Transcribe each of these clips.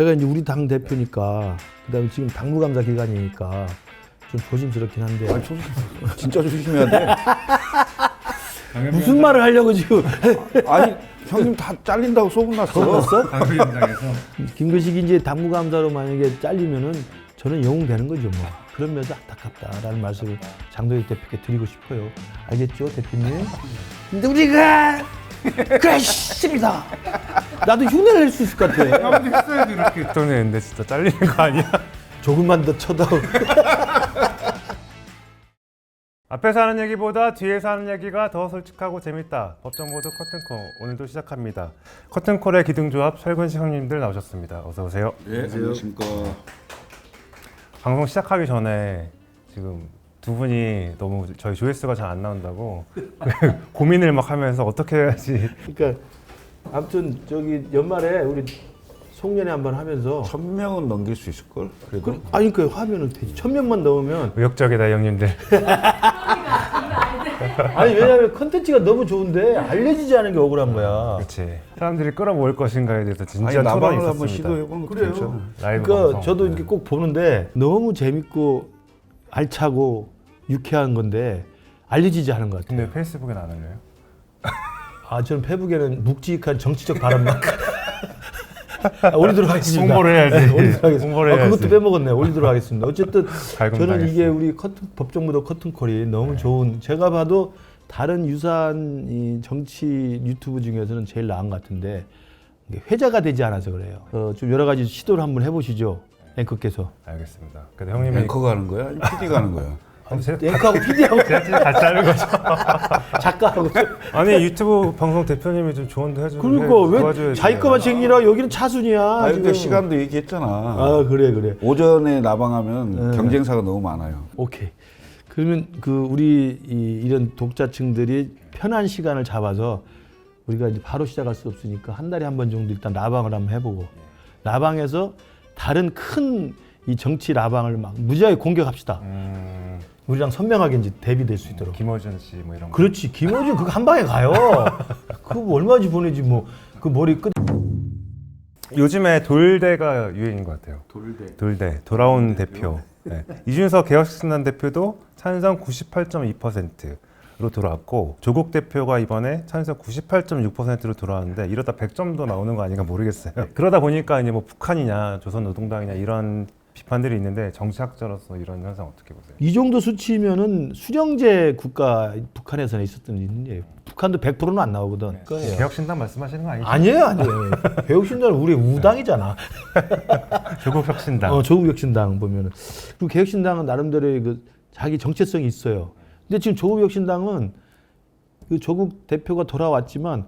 제가 이제 우리 당 대표니까 그다음에 지금 당무감사 기간이니까 좀 조심스럽긴 한데. 아니, 진짜 조심해야 돼. 무슨 말을 하려고 지금? 아니 형님 다 잘린다고 소문났어. 소문났어? 당비 현장에서 김근식이 이제 당무감사로 만약에 잘리면은 저는 영웅되는 거죠 뭐. 그런 면에서 안타깝다라는 말씀을 장도혁 대표께 드리고 싶어요. 알겠죠 대표님? 근데 우리가 그렇습니다. 나도 흉내를 낼 수 있을 것 같아. 아무리 했어야지 이렇게 걱정했는데 진짜 잘리는 거 아니야? 조금만 더 쳐다오. 앞에서 하는 얘기보다 뒤에서 하는 얘기가 더 솔직하고 재밌다. 법정보도 커튼콜 오늘도 시작합니다. 커튼콜의 기둥조합 설근식 형님들 나오셨습니다. 어서 오세요. 예, 안녕하십니까. 방송 시작하기 전에 지금 두 분이 너무 저희 조회수가 잘 안 나온다고 고민을 막 하면서 어떻게 해야지. 그러니까 아무튼 저기 연말에 우리 송년회 한번 하면서 1000명은 넘길 수 있을 걸. 그래도 아니 그 하면은 되지. 1000명만 넘으면 의욕적이다 형님들. 아니 왜냐면 컨텐츠가 너무 좋은데 알려지지 않은 게 억울한 거야. 그렇지. 사람들이 끌어모을 것인가에 대해서 아니 진지한 토론이 나방을 있었습니다. 한번 시도해보는 것도 그래요. 괜찮아. 라이브 그러니까 방송. 저도 이렇게 꼭 보는데 너무 재밌고 알차고 유쾌한 건데 알려지지 않은 것 같아요. 근데 페이스북엔 안 올려요? 아 저는 페북에는 묵직한 정치적 발언만 올리도록 하겠습니다. 홍보를 해야지. 네, 올리도록 하겠습니다. 홍보를 해야지. 그것도 빼먹었네. 올리도록 하겠습니다. 어쨌든 저는 갈굼당했어. 이게 우리 법정부도 커튼콜이 너무 좋은, 제가 봐도 다른 유사한 이 정치 유튜브 중에서는 제일 나은 것 같은데 이게 회자가 되지 않아서 그래요. 좀 여러 가지 시도를 한번 해보시죠. 앵커께서. 알겠습니다. 근데 형님이 앵커가 하는 거야? 아니면 PD가 하는 거야? 앵커하고 PD하고 제가 진짜 같이 하는 거죠. 작가하고. 아니 유튜브 방송 대표님이 좀 조언도 해주고 그러니까 왜 도와줘야지. 자기 거만 챙기라. 여기는 차순이야. 아, 지금. 근데 시간도 얘기했잖아. 아 그래. 오전에 나방하면 네. 경쟁사가 너무 많아요. 오케이. 그러면 그 우리 이런 독자층들이 편한 시간을 잡아서 우리가 이제 바로 시작할 수 없으니까 한 달에 한 번 정도 일단 라방을 한번 해보고 라방에서 다른 큰 이 정치 라방을 막 무지하게 공격합시다. 우리랑 선명하게 이제 대비될 수 있도록. 김어준 씨 뭐 이런 거. 그렇지. 김어준 그거 한 방에 가요. 그거 뭐 얼마지 보내지 뭐. 그 머리 끝. 요즘에 돌대가 유행인 것 같아요. 돌대 돌아온 대표. 네. 이준석 개혁신당 대표도 찬성 98.2%로 돌아왔고 조국 대표가 이번에 찬성 98.6%로 돌아왔는데 이러다 100점도 나오는 거 아닌가 모르겠어요. 그러다 보니까 이제 뭐 북한이냐 조선노동당이냐 이런 비판들이 있는데 정치학자로서 이런 현상 어떻게 보세요? 이 정도 수치면은 수령제 국가 북한에서는 있었던 일인데 북한도 100%는 안 나오거든. 그거예요. 개혁신당 말씀하시는 거 아니죠? 아니에요. 개혁신당은 우리 우당이잖아. 조국 혁신당. 조국 혁신당 보면은. 그리고 개혁신당은 나름대로의 그 자기 정체성이 있어요. 근데 지금 조국 혁신당은 그 조국 대표가 돌아왔지만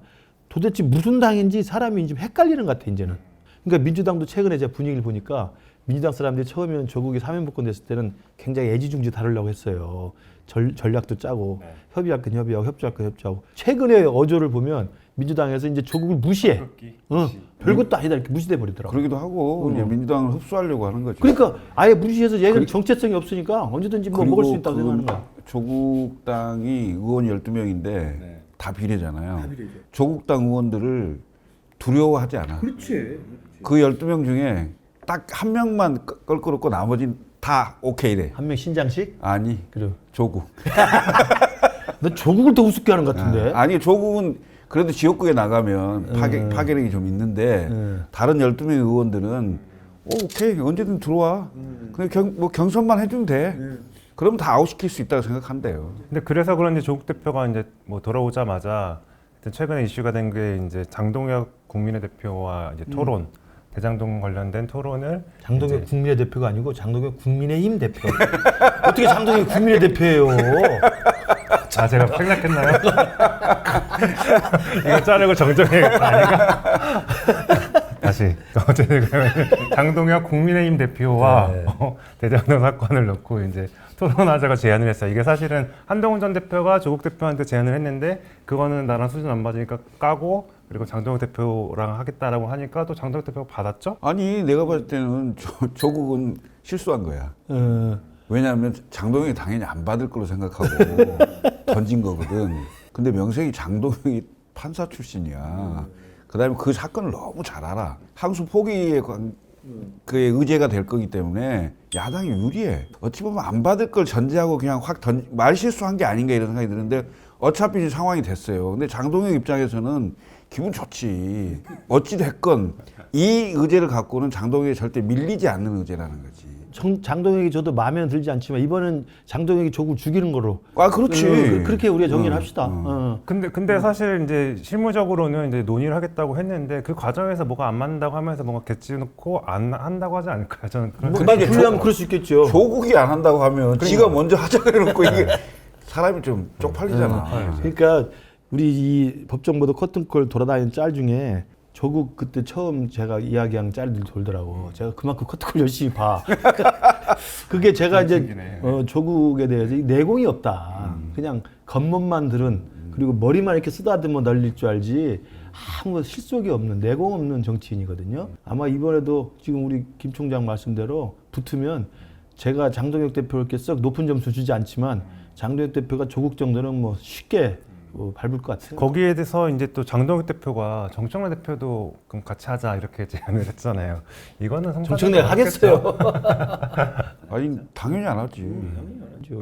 도대체 무슨 당인지 사람이 좀 헷갈리는 것 같아 이제는. 그러니까 민주당도 최근에 제가 분위기를 보니까 민주당 사람들이 처음에는 조국이 사면복권 됐을 때는 굉장히 애지중지 다루려고 했어요. 전략도 짜고 협의할 건 협의하고 협조할 건 협조하고. 최근에 어조를 보면 민주당에서 이제 조국을 무시해. 별것도 아니다 이렇게 무시돼 버리더라고. 그러기도 하고 이제 민주당을 흡수하려고 하는 거지. 그러니까 아예 무시해서 얘는 정체성이 없으니까 언제든지 뭐 먹을 수 그리고 있다고 그 생각하는 거야. 조국당이 의원 12명인데 다 비례잖아요. 조국당 의원들을 두려워하지 않아. 그렇지. 그 12명 중에 딱 한 명만 껄끄럽고 나머지는 다 오케이래. 한 명 신장식? 아니, 그래. 조국. 너 조국을 더 우습게 하는 것 같은데. 아니, 조국은 그래도 지역구에 나가면 파괴력이 좀 있는데 다른 12명 의원들은 오케이 언제든 들어와. 그냥 뭐 경선만 해주면 돼. 그러면 다 아웃시킬 수 있다고 생각한대요. 근데 그래서 그런지 조국 대표가 이제 뭐 돌아오자마자 최근에 이슈가 된 게 이제 장동혁 국민의 대표와 이제 토론, 대장동 관련된 토론을 장동혁 국민의 대표가 아니고 장동혁 국민의힘 대표. 어떻게 장동혁 국민의 대표예요? 아 제가 생략했나요? 이거 자르고 정정해야겠다 아닌가? 다시 어쨌든 장동혁 국민의힘 대표와 대장동 사건을 놓고 이제 토론하자고 제안을 했어요. 이게 사실은 한동훈 전 대표가 조국 대표한테 제안을 했는데 그거는 나랑 수준 안 맞으니까 까고 그리고 장동혁 대표랑 하겠다라고 하니까 또 장동혁 대표가 받았죠? 아니 내가 봤을 때는 조국은 실수한 거야. 왜냐하면 장동혁이 당연히 안 받을 걸로 생각하고 던진 거거든. 근데 명색이 장동혁이 판사 출신이야. 그다음에 그 사건을 너무 잘 알아. 항소 포기에 그의 의제가 될 거기 때문에 야당이 유리해. 어찌 보면 안 받을 걸 전제하고 그냥 말 실수한 게 아닌가 이런 생각이 드는데 어차피 이제 상황이 됐어요. 근데 장동혁 입장에서는 기분 좋지. 어찌 됐건 이 의제를 갖고는 장동혁이 절대 밀리지 않는 의제라는 거지. 장동혁이 저도 마음에는 들지 않지만 이번엔 장동혁이 조국 죽이는 거로. 아, 그렇지. 그렇게 우리가 정리를 합시다. 근데 사실 이제 실무적으로는 이제 논의를 하겠다고 했는데 그 과정에서 뭐가 안 맞는다고 하면서 뭔가 개찌놓고 안 한다고 하지 않을까요? 저는 그런 뭐 불리하면 그럴 수 있겠죠. 조국이 안 한다고 하면 지가 먼저 하자 그래놓고 이게 사람이 좀 쪽팔리잖아. 그러니까 우리 이 법정보도 커튼콜 돌아다니는 짤 중에 조국 그때 처음 제가 이야기한 짤들이 돌더라고. 제가 그만큼 커튼콜 열심히 봐. 그게 제가 이제 조국에 대해서 내공이 없다. 그냥 겉멋만 들은 그리고 머리만 이렇게 쓰다듬어 널릴 줄 알지 아무 실속이 없는 내공 없는 정치인이거든요. 아마 이번에도 지금 우리 김 총장 말씀대로 붙으면 제가 장동혁 대표를 썩 높은 점수 주지 않지만 장동혁 대표가 조국 정도는 뭐 쉽게 밟을 것 같아요. 거기에 대해서 이제 또 장동혁 대표가 정청래 대표도 그럼 같이 하자 이렇게 제안을 했잖아요. 이거는 정청래가 하겠어요. 아니 당연히 안 하지.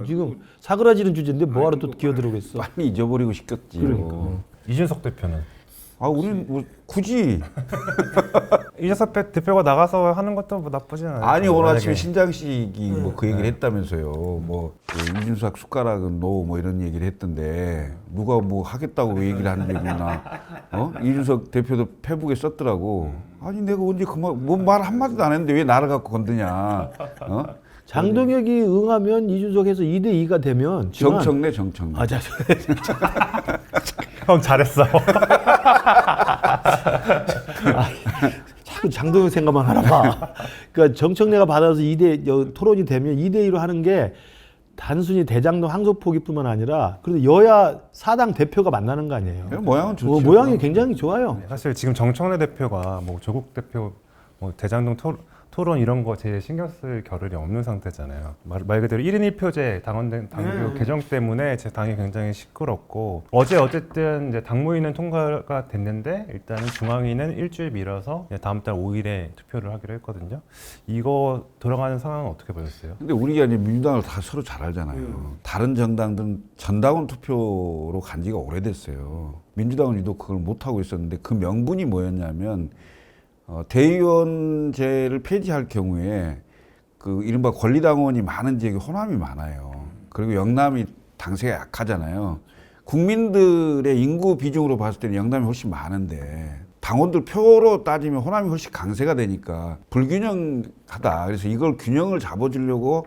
지금 사그라지는 주제인데 뭐하러 또 기어들어오겠어. 빨리 잊어버리고 싶겠지. 그러니까. 이준석 대표는 아, 우리는 뭐 굳이 이준석 대표가 나가서 하는 것도 뭐 나쁘진 않아요. 아니 오늘 만약에. 아침에 신장식이 뭐 그 얘기를 했다면서요. 뭐그 이준석 숟가락은 노 뭐 이런 얘기를 했던데 누가 뭐 하겠다고 왜 얘기를 하는 얘기나 이준석 대표도 페북에 썼더라고. 아니 내가 언제 그만 뭐 말 한마디도 안 했는데 왜 나를 갖고 건드냐. 장동혁이 응하면 이준석에서 2대2가 되면 정청래. 아, 형 잘했어. 자꾸 장동혁 생각만 하나 봐. 그러니까 정청래가 받아서 토론이 되면 2대2로 하는 게 단순히 대장동 항소포기뿐만 아니라 그래도 여야 사당 대표가 만나는 거 아니에요. 모양은 좋죠. 모양이 굉장히 좋아요. 사실 지금 정청래 대표가 뭐 조국 대표 뭐 대장동 토론 이런 거 제일 신경 쓸 겨를이 없는 상태잖아요. 말 그대로 1인 1표제 당규 개정 때문에 제 당이 굉장히 시끄럽고 어쨌든 이제 당무위는 통과가 됐는데 일단은 중앙위는 일주일 미뤄서 다음 달 5일에 투표를 하기로 했거든요. 이거 돌아가는 상황은 어떻게 보셨어요? 근데 우리가 이제 민주당을 다 서로 잘 알잖아요. 다른 정당들은 전당원 투표로 간 지가 오래됐어요. 민주당은 유독 그걸 못하고 있었는데 그 명분이 뭐였냐면 대의원제를 폐지할 경우에 그 이른바 권리당원이 많은 지역에 호남이 많아요. 그리고 영남이 당세가 약하잖아요. 국민들의 인구 비중으로 봤을 때는 영남이 훨씬 많은데 당원들 표로 따지면 호남이 훨씬 강세가 되니까 불균형하다. 그래서 이걸 균형을 잡아주려고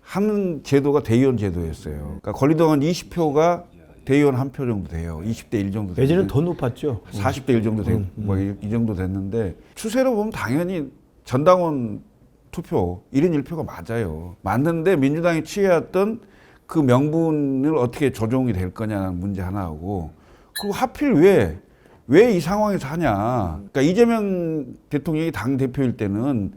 하는 제도가 대의원 제도였어요. 그러니까 권리당원 20표가 대의원 한 표 정도 돼요. 20대 1 정도. 예전엔 더 높았죠. 40대 1 정도 되고 뭐 이 정도 됐는데 추세로 보면 당연히 전당원 투표 1인 1표가 맞아요. 맞는데 민주당이 취해왔던 그 명분을 어떻게 조정이 될 거냐는 문제 하나하고 그리고 하필 왜 이 상황에서 하냐. 그러니까 이재명 대통령이 당 대표일 때는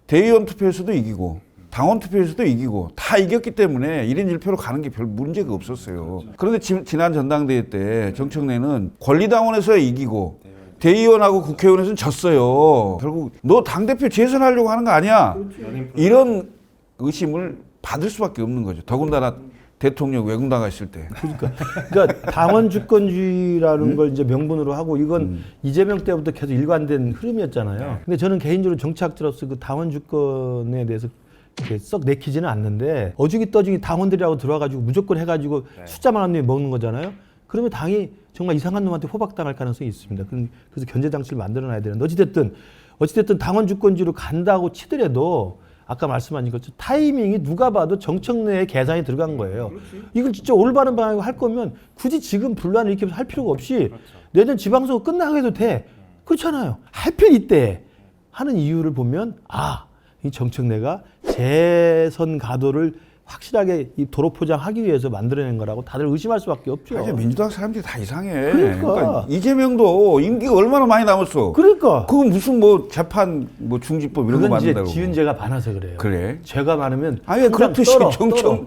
대의원 투표에서도 이기고 당원 투표에서도 이기고 다 이겼기 때문에 1인 1표로 가는 게 별 문제가 없었어요. 그런데 지난 전당대회 때 정청래는 권리당원에서 이기고 대의원하고 국회의원에서는 졌어요. 결국 너 당대표 재선하려고 하는 거 아니야? 이런 의심을 받을 수밖에 없는 거죠. 더군다나 대통령 외국 나가 있을 때. 그러니까 당원 주권주의라는 걸 이제 명분으로 하고 이건 이재명 때부터 계속 일관된 흐름이었잖아요. 근데 저는 개인적으로 정치학자로서 그 당원 주권에 대해서 썩 내키지는 않는데 어중이 떠중이 당원들이라고 들어와가지고 무조건 해가지고 숫자만 한 놈이 먹는 거잖아요. 그러면 당이 정말 이상한 놈한테 호박당할 가능성이 있습니다. 그래서 견제 장치를 만들어놔야 되는데 어찌됐든 당원 주권주의로 간다고 치더라도 아까 말씀하신 것처럼 타이밍이 누가 봐도 정청래의 계산이 들어간 거예요. 이걸 진짜 올바른 방향으로 할 거면 굳이 지금 분란을 일으키면서 할 필요가 없이 내년 지방선거 끝나게 해도 돼. 그렇잖아요. 하필 이때 하는 이유를 보면 이 정청래가 재선 가도를 확실하게 이 도로 포장하기 위해서 만들어낸 거라고 다들 의심할 수밖에 없죠. 사실 민주당 사람들이 다 이상해. 그러니까 이재명도 임기가 얼마나 많이 남았어. 그러니까 그건 무슨 뭐 재판 뭐 중지법 이런 거 그건 이제 만든다고. 지은 죄가 많아서 그래요. 그래. 죄가 많으면 아니 그렇듯이 떨어.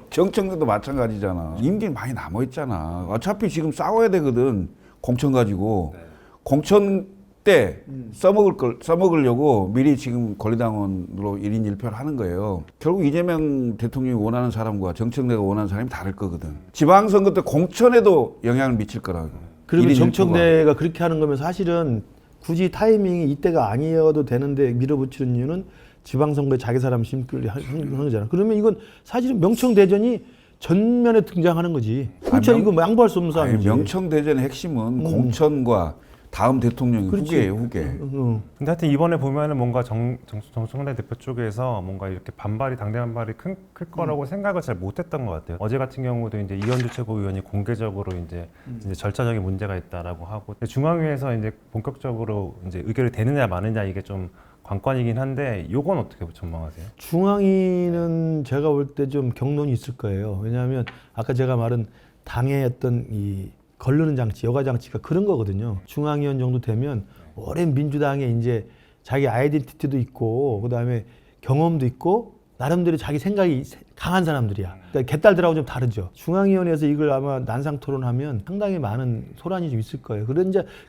정청래도 마찬가지잖아. 임기 많이 남아 있잖아. 어차피 지금 싸워야 되거든. 공천 가지고 공천 때 써먹으려고 미리 지금 권리당원으로 1인 1표를 하는 거예요. 결국 이재명 대통령이 원하는 사람과 정청래가 원하는 사람이 다를 거거든. 지방선거 때 공천에도 영향을 미칠 거라고. 그리고 1인 1표가. 정청래가 그렇게 하는 거면 사실은 굳이 타이밍이 이때가 아니어도 되는데 밀어붙이는 이유는 지방선거에 자기 사람 심기를 하는 거잖아. 그러면 이건 사실은 명청대전이 전면에 등장하는 거지. 그렇죠. 이거 뭐 양보할 수 없는 아니, 싸움이지. 명청대전의 핵심은 공천과 다음 대통령이 후계예요, 후계. 응. 근데 하여튼 이번에 보면은 뭔가 정청래 대표 쪽에서 뭔가 이렇게 당대 반발이 클 거라고 생각을 잘 못했던 것 같아요. 어제 같은 경우도 이제 이현주 최고위원이 공개적으로 이제 절차적인 문제가 있다라고 하고, 근데 중앙위에서 이제 본격적으로 이제 의결이 되느냐 마느냐 이게 좀 관건이긴 한데, 요건 어떻게 전망하세요? 중앙위는 제가 볼 때 좀 경론이 있을 거예요. 왜냐하면 아까 제가 말한 당의 어떤 이 걸르는 장치, 여가 장치가 그런 거거든요. 중앙위원 정도 되면 오랜 민주당에 이제 자기 아이덴티티도 있고, 그다음에 경험도 있고, 나름대로 자기 생각이 강한 사람들이야. 그러니까 개딸들하고 좀 다르죠. 중앙위원회에서 이걸 아마 난상 토론하면 상당히 많은 소란이 좀 있을 거예요.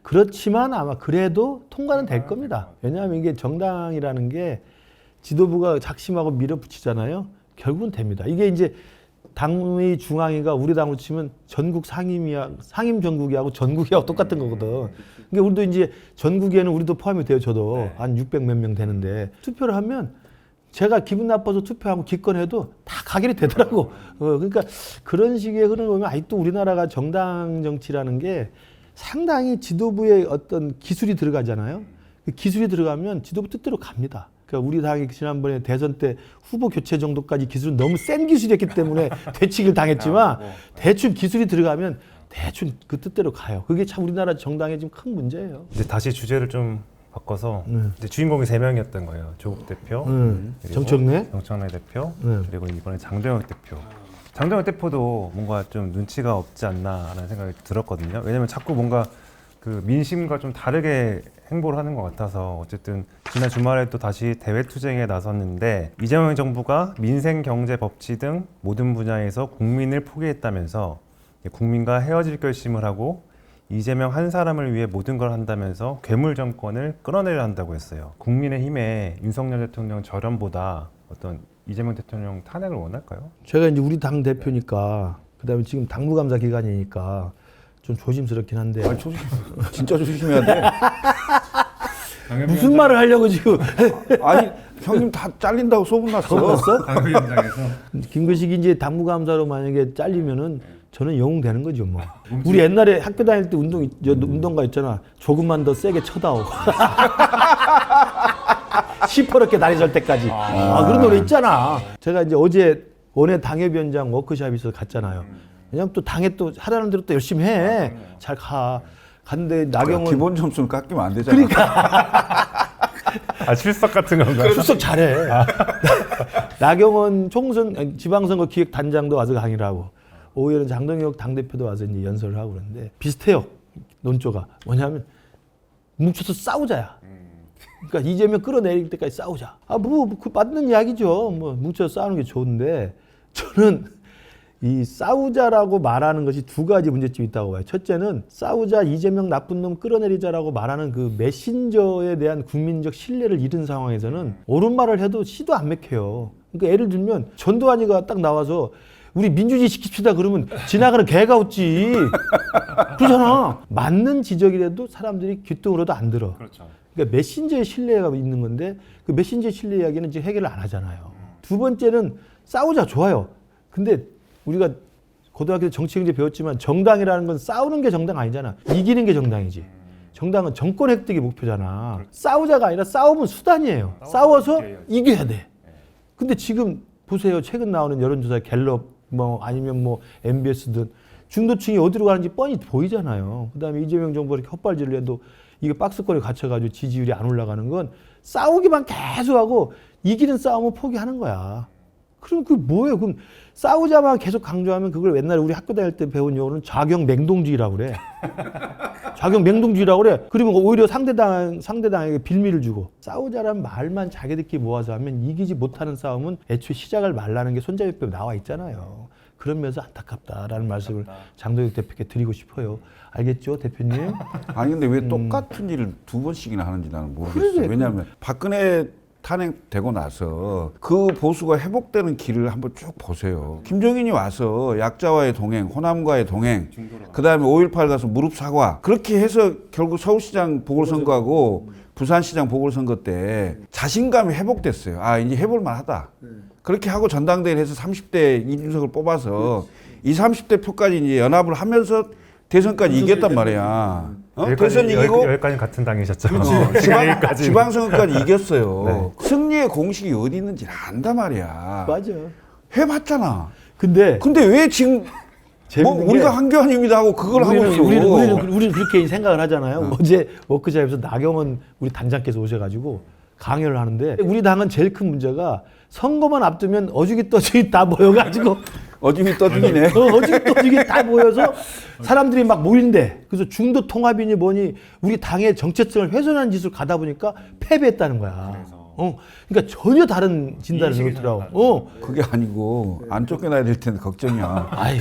그렇지만 아마 그래도 통과는 될 겁니다. 왜냐하면 이게 정당이라는 게 지도부가 작심하고 밀어붙이잖아요. 결국은 됩니다. 이게 이제 당의 중앙위가 우리 당으로 치면 전국 상임 전국이하고 전국이하고 똑같은 거거든. 그러니까 우리도 이제 전국에는 우리도 포함이 돼요. 저도 한 600 몇 명 되는데 투표를 하면 제가 기분 나빠서 투표하고 기권해도 다 가결이 되더라고. 그러니까 그런 식의 흐름을 보면 아직도 우리나라가 정당 정치라는 게 상당히 지도부의 어떤 기술이 들어가잖아요. 그 기술이 들어가면 지도부 뜻대로 갑니다. 그러니까 우리 당이 지난번에 대선 때 후보 교체 정도까지 기술은 너무 센 기술이었기 때문에 되치기를 당했지만 대충 기술이 들어가면 대충 그 뜻대로 가요. 그게 참 우리나라 정당의 좀 큰 문제예요. 이제 다시 주제를 좀 바꿔서 이제 주인공이 3명이었던 거예요. 조국 대표, 그리고 정청래 대표, 그리고 이번에 장동혁 대표. 장동혁 대표도 뭔가 좀 눈치가 없지 않나라는 생각이 들었거든요. 왜냐면 자꾸 뭔가 그 민심과 좀 다르게 행보를 하는 것 같아서, 어쨌든 지난 주말에 또 다시 대외투쟁에 나섰는데, 이재명 정부가 민생, 경제, 법치 등 모든 분야에서 국민을 포기했다면서 국민과 헤어질 결심을 하고 이재명 한 사람을 위해 모든 걸 한다면서 괴물 정권을 끌어내려 한다고 했어요. 국민의힘의 윤석열 대통령 절연보다 어떤 이재명 대통령 탄핵을 원할까요? 제가 이제 우리 당 대표니까, 그다음에 지금 당무감사 기간이니까 좀 조심스럽긴 한데. 아니, 진짜 조심해야 돼. 무슨 말을 하려고 지금. 아니, 형님 다 잘린다고 소문났어. 당협위원장에서 김근식이 이제 당무감사로 만약에 잘리면은 저는 영웅 되는 거죠, 뭐. 우리 옛날에 학교 다닐 때 운동가 있잖아. 조금만 더 세게 쳐다오. 시퍼렇게 다리 절 때까지. 그런 노래 있잖아. 제가 이제 어제 원외 당협위원장 워크숍에 있어서 갔잖아요. 왜냐면 또 당에 또 하라는 대로 또 열심히 해. 잘 가. 갔는데 나경원. 기본 점수는 깎이면 안 되잖아. 아, 출석 같은 건가요? 출석 잘해. 나경원 지방선거 기획단장도 와서 강의를 하고, 오히려 장동혁 당대표도 와서 이제 연설을 하고 그러는데 비슷해요. 논조가. 뭐냐면 뭉쳐서 싸우자야. 그러니까 이재명 끌어내릴 때까지 싸우자. 그 맞는 이야기죠. 뭐 뭉쳐서 싸우는 게 좋은데, 저는 이 싸우자라고 말하는 것이 두 가지 문제점이 있다고 봐요. 첫째는 싸우자, 이재명 나쁜 놈 끌어내리자라고 말하는 그 메신저에 대한 국민적 신뢰를 잃은 상황에서는 옳은 말을 해도 씨도 안 맥혀요. 그러니까 예를 들면 전두환이가 딱 나와서 우리 민주주의 시킵시다 그러면 지나가는 개가 웃지. 그러잖아. 맞는 지적이라도 사람들이 귀뚱으로도 안 들어. 그렇죠. 그러니까 메신저의 신뢰가 있는 건데, 그 메신저의 신뢰 이야기는 지금 해결을 안 하잖아요. 두 번째는 싸우자, 좋아요. 근데 우리가 고등학교 때 정치경제 배웠지만 정당이라는 건 싸우는 게 정당 아니잖아. 이기는 게 정당이지. 정당은 정권 획득이 목표잖아. 싸우자가 아니라 싸움은 수단이에요. 싸워서 이겨야 돼. 근데 지금 보세요. 최근 나오는 여론조사 갤럽 뭐 아니면 뭐 MBS든 중도층이 어디로 가는지 뻔히 보이잖아요. 그다음에 이재명 정부가 이렇게 헛발질을 해도 이게 박스권에 갇혀가지고 지지율이 안 올라가는 건 싸우기만 계속하고 이기는 싸움은 포기하는 거야. 그럼 그게 뭐예요? 그럼 싸우자만 계속 강조하면 그걸 옛날에 우리 학교 다닐 때 배운 용어는 좌경 맹동주의라고 그래. 좌경 맹동주의라고 그래. 그리고 오히려 상대당에게 빌미를 주고, 싸우자란 말만 자기들끼리 모아서 하면 이기지 못하는 싸움은 애초에 시작을 말라는 게 손잡이법에 나와 있잖아요. 그런 면에서 안타깝다라는 말씀을 장도혁 대표께 드리고 싶어요. 알겠죠, 대표님? 아니 근데 왜 똑같은 일을 두 번씩이나 하는지 나는 모르겠어요. 그래, 왜냐하면 박근혜 탄핵되고 나서 그 보수가 회복되는 길을 한번 쭉 보세요. 김종인이 와서 약자와의 동행, 호남과의 동행, 그다음에 5.18 가서 무릎 사과 그렇게 해서 결국 서울시장 보궐선거하고 부산시장 보궐선거 때 자신감이 회복됐어요. 아 이제 해볼만 하다. 그렇게 하고 전당대회를 해서 30대 이준석을 뽑아서 20, 30대 표까지 이제 연합을 하면서 대선까지 이겼단 말이야. 대선 이기고 여기까지 같은 당이셨죠. 지방선거까지 이겼어요. 네. 승리의 공식이 어디 있는지 안단 말이야. 맞아. 해봤잖아. 근데 왜 지금 뭐 재밌는 게 우리가 한교안입니다 하고 그걸 하고 있어. 우리는 그렇게 생각을 하잖아요. 어제 워크숍에서 나경원 우리 단장께서 오셔가지고 강연을 하는데 우리 당은 제일 큰 문제가 선거만 앞두면 어죽이 떠죽이 다 모여가지고 어중이 떠중이네. 어죽이 떠죽이 다 모여서 사람들이 막 모인대. 그래서 중도 통합이니 뭐니 우리 당의 정체성을 훼손하는 짓을 가다 보니까 패배했다는 거야. 그러니까 전혀 다른 진단을 내놓더라고. 그게 아니고 안 쫓겨나야 될 텐데 걱정이야. 아이,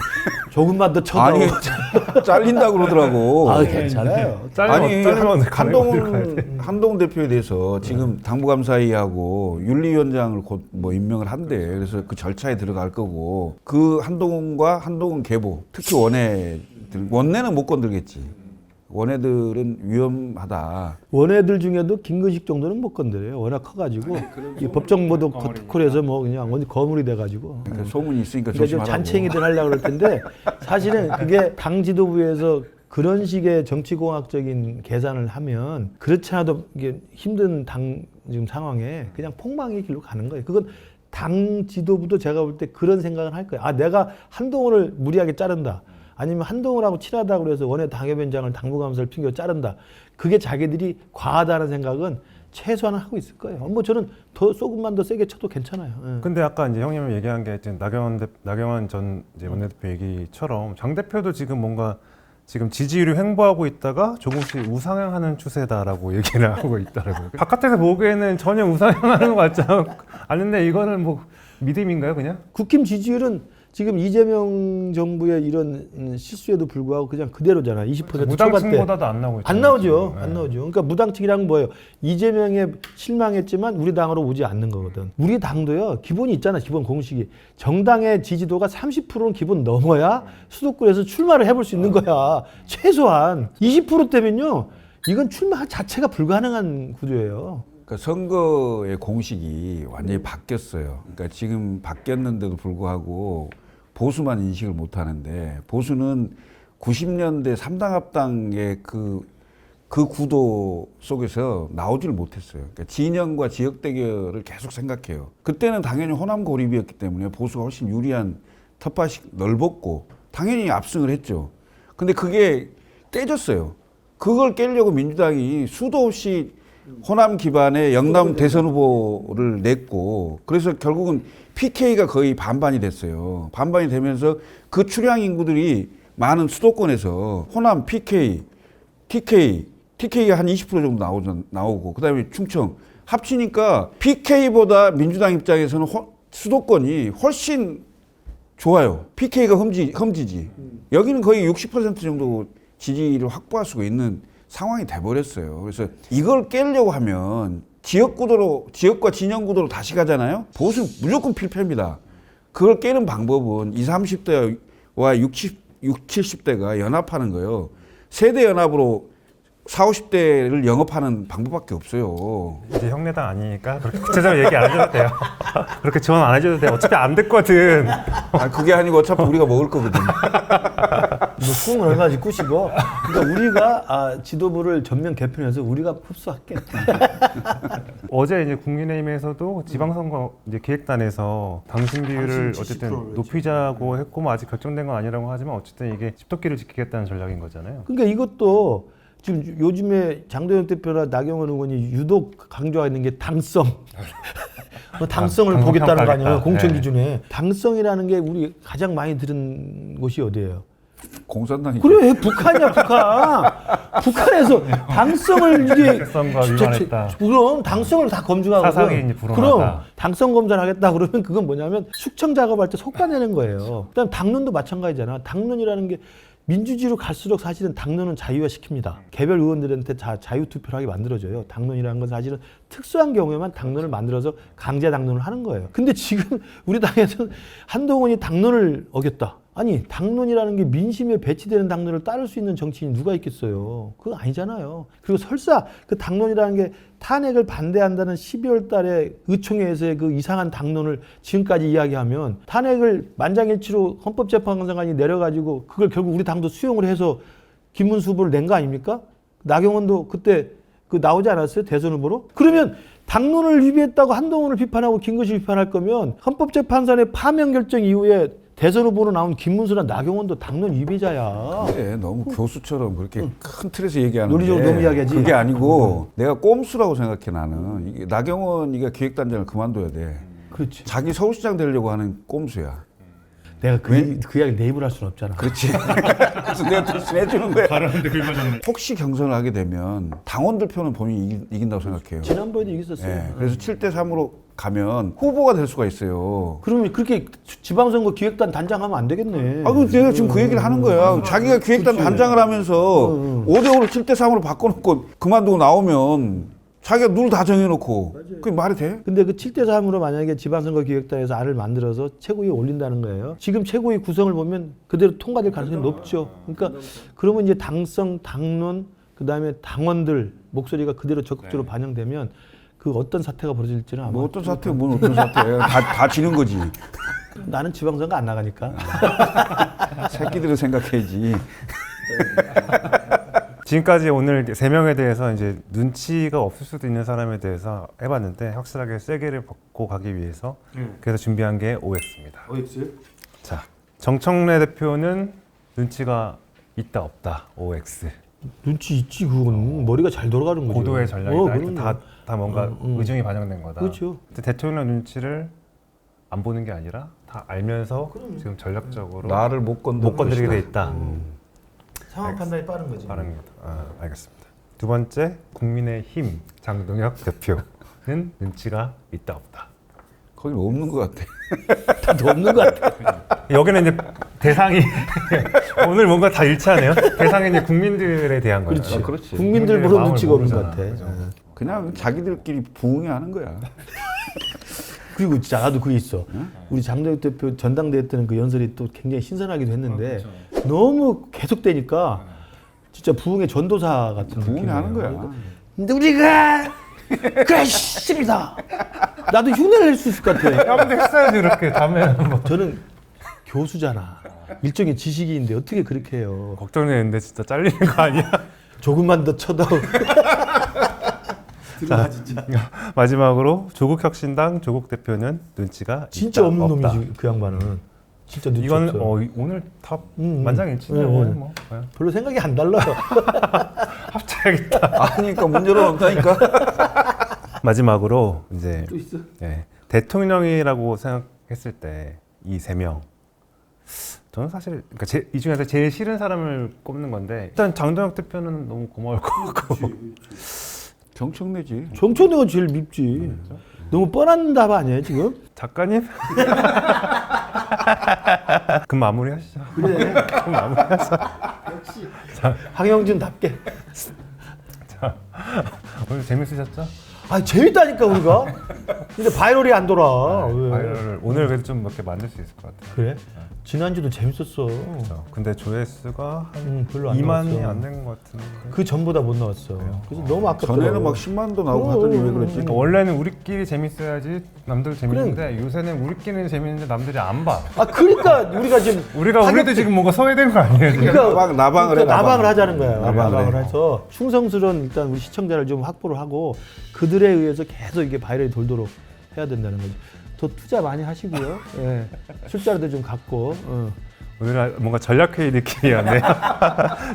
조금만 더 쳐다오. 아니 잘린다 그러더라고. 아, 괜찮아요. 아니 잘리면 가는 어디로 가야 돼? 한동훈 대표에 대해서 지금 당무감사위하고 윤리위원장을 곧 뭐 임명을 한대. 그래서 그 절차에 들어갈 거고 그 한동훈과 한동훈 계보 특히 원내는 못 건들겠지. 원애들은 위험하다. 원애들 중에도 김근식 정도는 못 건드려요. 워낙 커가지고 이 법정보도 커트콜에서 뭐 그냥 어디 거물이 돼가지고. 그러니까 소문이 있으니까 그러니까 좀 조심하라고. 잔챙이들 하려고 그럴 텐데 사실은 그게 당 지도부에서 그런 식의 정치공학적인 계산을 하면 그렇지 않아도 이게 힘든 당 지금 상황에 그냥 폭망의 길로 가는 거예요. 그건 당 지도부도 제가 볼 때 그런 생각을 할 거예요. 아, 내가 한동훈을 무리하게 자른다. 아니면 한동훈하고 친하다고 그래서 원외 당협위원장을 당무감사를 핑계 자른다. 그게 자기들이 과하다는 생각은 최소한은 하고 있을 거예요. 뭐 저는 더 조금만 더 세게 쳐도 괜찮아요. 예. 근데 아까 이제 형님이 얘기한 게 지금 나경원 전 이제 원내대표 얘기처럼 장 대표도 지금 뭔가 지금 지지율이 횡보하고 있다가 조금씩 우상향하는 추세다라고 얘기를 하고 있더라고요. 바깥에서 보기에는 전혀 우상향하는 것 같지 않은데 이거는 뭐 믿음인가요, 그냥? 국힘 지지율은 지금 이재명 정부의 이런 실수에도 불구하고 그냥 그대로잖아. 20% 초반대. 무당층보다도 안 나오고 있잖아요. 안 나오죠. 네. 안 나오죠. 그러니까 무당층이란 뭐예요? 이재명에 실망했지만 우리 당으로 오지 않는 거거든. 우리 당도요. 기본이 있잖아. 기본 공식이. 정당의 지지도가 30%는 기본 넘어야 수도권에서 출마를 해볼 수 있는 거야. 최소한 20%대면요. 이건 출마 자체가 불가능한 구조예요. 그러니까 선거의 공식이 완전히 바뀌었어요. 그러니까 지금 바뀌었는데도 불구하고 보수만 인식을 못 하는데 보수는 90년대 3당 합당의 그 구도 속에서 나오지를 못했어요. 그러니까 진영과 지역 대결을 계속 생각해요. 그때는 당연히 호남 고립이었기 때문에 보수가 훨씬 유리한 텃밭이 넓었고 당연히 압승을 했죠. 근데 그게 깨졌어요. 그걸 깨려고 민주당이 수도 없이 호남 기반의 영남 대선 후보를 냈고 그래서 결국은 PK가 거의 반반이 됐어요. 반반이 되면서 그 출향 인구들이 많은 수도권에서 호남 PK, TK가 한 20% 정도 나오고 그다음에 충청 합치니까 PK보다 민주당 입장에서는 수도권이 훨씬 좋아요. PK가 험지지. 여기는 거의 60% 정도 지지를 확보할 수가 있는 상황이 돼버렸어요. 그래서 이걸 깨려고 하면 지역과 진영 구도로 다시 가잖아요. 보수는 무조건 필패입니다. 그걸 깨는 방법은 20, 30대와 60, 70대가 연합하는 거예요. 세대 연합으로 40, 50대를 영업하는 방법밖에 없어요. 이제 형네당 아니니까 그렇게 구체적으로 얘기 안 해줘도 돼요. 그렇게 지원 안 해줘도 돼요. 어차피 안 됐거든. 그게 아니고 어차피 우리가 먹을 거거든. 뭐 꿈은 얼마지 꾸시고. 그러니까 우리가 지도부를 전면 개편해서 우리가 흡수할게. 어제 이제 국민의힘에서도 지방선거 이제 기획단에서 당신 비율을 어쨌든 높이자고 했고 뭐 아직 결정된 건 아니라고 하지만 어쨌든 이게 집토끼를 지키겠다는 전략인 거잖아요. 그러니까 이것도 지금 요즘에 장도혁 대표나 나경원 의원이 유독 강조하는 게 당성. 당성을 보겠다는 거 아니에요. 공천 기준에. 당성이라는 게 우리 가장 많이 들은 곳이 어디예요? 공산당이 그래 북한이야 북한. 북한에서 당성을 이게 당성과 위반했다. 그럼 당성을 다 검증하거든. 사상이 불온하다. 그럼 당성 검사를 하겠다 그러면 그건 뭐냐면 숙청 작업할 때 속가내는 거예요. 그다음 당론도 마찬가지잖아. 당론이라는 게 민주주의로 갈수록 사실은 당론은 자유화시킵니다. 개별 의원들한테 자유투표를 하게 만들어져요. 당론이라는 건 사실은 특수한 경우에만 당론을 만들어서 강제 당론을 하는 거예요. 근데 지금 우리 당에서는 한동훈이 당론을 어겼다. 아니 당론이라는 게 민심에 배치되는 당론을 따를 수 있는 정치인이 누가 있겠어요. 그거 아니잖아요. 그리고 설사 그 당론이라는 게 탄핵을 반대한다는 12월 달에 의총회에서의 그 이상한 당론을 지금까지 이야기하면 탄핵을 만장일치로 헌법재판관이 내려가지고 그걸 결국 우리 당도 수용을 해서 김문수 후보를 낸 거 아닙니까? 나경원도 그때 그 나오지 않았어요? 대선 후보로? 그러면 당론을 위배했다고 한동훈을 비판하고 김근식을 비판할 거면 헌법재판소의 파면 결정 이후에 대선 후보로 나온 김문수나 나경원도 당론 위배자야. 그래, 너무 교수처럼 그렇게 큰 틀에서 얘기하는데 논리적으로 너무 이야기하지. 그게 아니고 내가 꼼수라고 생각해 나는. 이게 나경원이가 기획단장을 그만둬야 돼. 그렇지. 자기 서울시장 되려고 하는 꼼수야. 내가 그 이야기 내 입으로 할 수는 없잖아. 그렇지. 그래서 내가 대신 해주는 거야. 발언도 긁어줬네. 혹시 경선을 하게 되면 당원들 표는 본인이 이긴다고 생각해요. 지난번에도 이겼었어요. 네, 그래서 7대3으로 가면 후보가 될 수가 있어요. 그러면 그렇게 지방선거 기획단 단장하면 안 되겠네. 아, 그 내가 지금 그 얘기를 하는 거야. 자기가 기획단 단장을 하면서 5대5를 7대3으로 바꿔놓고 그만두고 나오면 자기가 룰 다 정해놓고 그게 말이 돼? 근데 그 7대3으로 만약에 지방선거 기획단에서 알을 만들어서 최고위에 올린다는 거예요. 지금 최고위 구성을 보면 그대로 통과될 가능성이 높죠. 그러니까 그러면 이제 당성, 당론, 그다음에 당원들 목소리가 그대로 적극적으로 반영되면 그 어떤 사태가 벌어질지는 아마 뭐 어떤 사태, 뭐 어떤 사태. 다 지는 거지. 나는 지방선거 안 나가니까. 새끼들을 생각해야지. 지금까지 오늘 3명에 대해서 이제 눈치가 없을 수도 있는 사람에 대해서 해봤는데 확실하게 세게를 벗고 가기 위해서 그래서 준비한 게 OX입니다. OX? 자, 정청래 대표는 눈치가 있다 없다 OX. 눈치 있지 그건. 머리가 잘 돌아가는 거죠. 고도의 전략이다. 그럼요. 다 뭔가 의중이 반영된 거다. 그렇죠. 근데 대통령 눈치를 안 보는 게 아니라 다 알면서 지금 전략적으로 나를 못 건드리게 돼 있다. 상황 판단이 빠른 거지. 빠른 거다. 알겠습니다. 두 번째, 국민의힘 장동혁 대표는 눈치가 있다 없다. 거긴 없는 것 같아. 다도 없는 것 같아. 여기는 이제 대상이 오늘 뭔가 다 일치하네요. 대상이 이제 국민들에 대한 거예요. 그렇지. 그렇지. 국민들 보러 눈치가 없는 것 같아. 그냥 자기들끼리 부응해하는 거야. 그리고 진짜 나도 그게 있어. 우리 장동혁 대표 전당대회 때는 그 연설이 또 굉장히 신선하기도 했는데 너무 계속되니까 진짜 부흥의 전도사 같은 부응해하는 느낌이에요. 거야. 근데 우리가 그렇습니다. 나도 흉내를 낼 수 있을 것 같아. 야, 근데 했어야지 이렇게 다음에 뭐. 저는 교수잖아. 일종의 지식인인데 어떻게 그렇게 해요. 걱정했는데 진짜 잘리는 거 아니야? 조금만 더 쳐도. 자, 마지막으로 조국혁신당 조국 대표는 눈치가 진짜 있다, 없는 없다. 놈이지 그 양반은. 진짜 눈치 이건 없어. 오늘 다 만장일치네요. 뭐. 별로 생각이 안 달라요. 합쳐야겠다. 아니니까 문제는 없다니까. 마지막으로 이제 또 있어? 대통령이라고 생각했을 때 이 3명 저는 사실 그러니까 이 중에서 제일 싫은 사람을 꼽는 건데 일단 장동혁 대표는 너무 고마울 것 같고 정청래지. 정청래가 제일 밉지. 너무 뻔한 답 아니에요 지금? 작가님? 그럼 마무리 하시죠. 그래. 그럼 마무리 하시죠. 역시. 황영준답게. 자, 오늘 재밌으셨죠? 아 재밌다니까 우리가. 근데 바이럴이 안 돌아. 왜? 바이럴을 오늘 그래도 좀 몇 개 만들 수 있을 것 같아요. 그래? 지난주도 재밌었어. 그렇죠. 근데 조회수가 한 별로 안 2만이 나왔어. 안 된 것 같은데. 그 전보다 못 나왔어. 그래서 너무 아깝더라고. 전에는 막 10만도 나오고 하더니 왜 그랬지? 그러니까 원래는 우리끼리 재밌어야지 남들 재밌는데 요새는 우리끼리는 재밌는데 남들이 안 봐. 아 그러니까 우리가 지금 우리도 지금 뭔가 소외된 거 아니에요? 지금? 나방을 해. 나방을 하자는 거야. 나방을 해. 해서 충성스러운 일단 우리 시청자를 좀 확보를 하고 그들에 의해서 계속 이게 바이럴이 돌도록 해야 된다는 거죠. 더 투자 많이 하시고요. 예. 술자리도 좀 갖고. 오늘 뭔가 전략회의 느낌이었네요.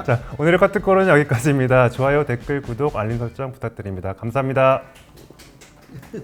자, 오늘의 카트콜은 여기까지입니다. 좋아요, 댓글, 구독, 알림 설정 부탁드립니다. 감사합니다. 네.